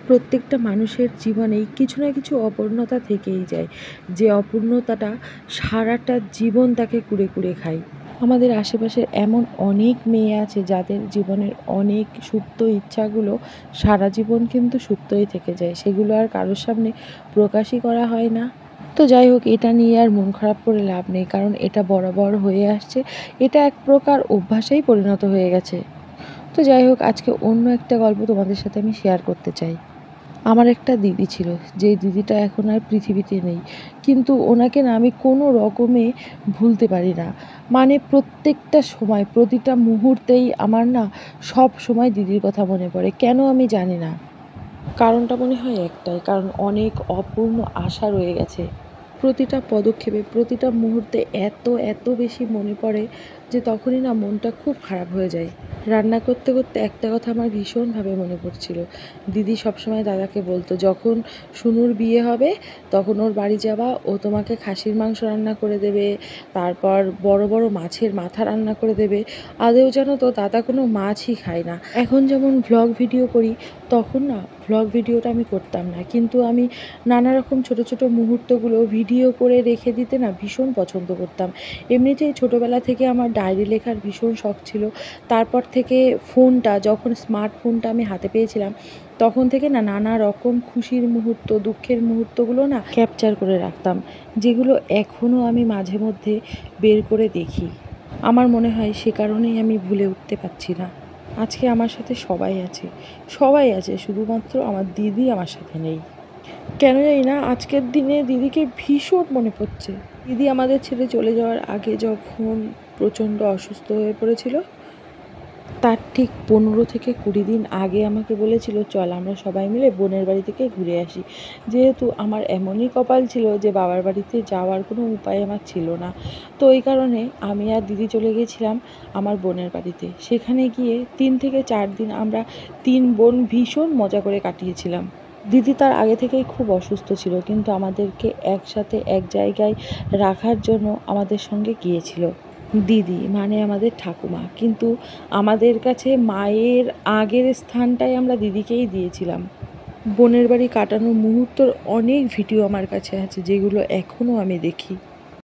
প্রত্যেকটা মানুষের জীবনেই কিছু না কিছু অপূর্ণতা থেকেই যায়, যে অপূর্ণতাটা সারাটা জীবন তাকে কুরে কুরে খায়। আমাদের আশেপাশের এমন অনেক মেয়ে আছে যাদের জীবনের অনেক সুপ্ত ইচ্ছাগুলো সারা জীবন কিন্তু সুপ্তই থেকে যায়, সেগুলো আর কারোর সামনে প্রকাশই করা হয় না। তো যাই হোক, এটা নিয়ে আর মন খারাপ করে লাভ নেই, কারণ এটা বরাবর হয়ে আসছে, এটা এক প্রকার অভ্যাসেই পরিণত হয়ে গেছে। তো যাই হোক, আজকে অন্য একটা গল্প তোমাদের সাথে আমি শেয়ার করতে চাই। আমার একটা দিদি ছিল, যেই দিদিটা এখন আর পৃথিবীতে নেই, কিন্তু ওনাকে না আমি কোনো রকমে ভুলতে পারি না। মানে প্রত্যেকটা সময়, প্রতিটা মুহূর্তেই আমার না সব সময় দিদির কথা মনে পড়ে, কেন আমি জানি না। কারণটা মনে হয় একটাই, কারণ অনেক অপূর্ণ আশা রয়ে গেছে। প্রতিটা পদক্ষেপে, প্রতিটা মুহূর্তে এত এত বেশি মনে পড়ে যে তখনই না মনটা খুব খারাপ হয়ে যায়। রান্না করতে করতে একটা কথা আমার ভীষণভাবে মনে পড়ছিল। দিদি সবসময় দাদাকে বলতো, যখন শুনুর বিয়ে হবে তখন ওর বাড়ি যাবা, ও তোমাকে খাসির মাংস রান্না করে দেবে, তারপর বড় বড় মাছের মাথা রান্না করে দেবে। আদেও জানো তো, দাদা কোনো মাছই খায় না। এখন যেমন ভ্লগ ভিডিও করি, তখন না ভ্লগ ভিডিওটা আমি করতাম না, কিন্তু আমি নানা রকম ছোট ছোট মুহূর্তগুলো ভিডিও করে রেখে দিতে না ভীষণ পছন্দ করতাম। এমনিতেই ছোটোবেলা থেকে আমার ডায়েরি লেখার ভীষণ শখ ছিল। তারপর থেকে ফোনটা, যখন স্মার্টফোনটা আমি হাতে পেয়েছিলাম, তখন থেকে না নানা রকম খুশির মুহূর্ত, দুঃখের মুহূর্তগুলো না ক্যাপচার করে রাখতাম, যেগুলো এখনও আমি মাঝে মধ্যে বের করে দেখি। আমার মনে হয় সে কারণেই আমি ভুলে উঠতে পারছি না। আজকে আমার সাথে সবাই আছে, সবাই আছে, শুধুমাত্র আমার দিদি আমার সাথে নেই। কেন জানি না আজকের দিনে দিদিকে ভীষণ মনে পড়ছে। দিদি আমাদের ছেড়ে চলে যাওয়ার আগে যখন প্রচণ্ড অসুস্থ হয়ে পড়েছিল, তার ঠিক 15 থেকে 20 দিন আগে আমাকে বলেছিল, চল আমরা সবাই মিলে বোনের বাড়ি থেকে ঘুরে আসি। যেহেতু আমার এমনই কপাল ছিল যে বাবার বাড়িতে যাওয়ার কোনো উপায় আমার ছিল না, তো ওই কারণে আমি আর দিদি চলে গেছিলাম আমার বোনের বাড়িতে। সেখানে গিয়ে 3 থেকে 4 দিন আমরা 3 বোন ভীষণ মজা করে কাটিয়েছিলাম। দিদি তার আগে থেকেই খুব অসুস্থ ছিল, কিন্তু আমাদেরকে একসাথে এক জায়গায় রাখার জন্য আমাদের সঙ্গে গিয়েছিল দিদি, মানে আমাদের ঠাকুমা। কিন্তু আমাদের কাছে মায়ের আগের স্থানটাই আমরা দিদিকেই দিয়েছিলাম। বোনের বাড়ি কাটানো মুহূর্তর অনেক ভিডিও আমার কাছে আছে, যেগুলো এখনও আমি দেখি।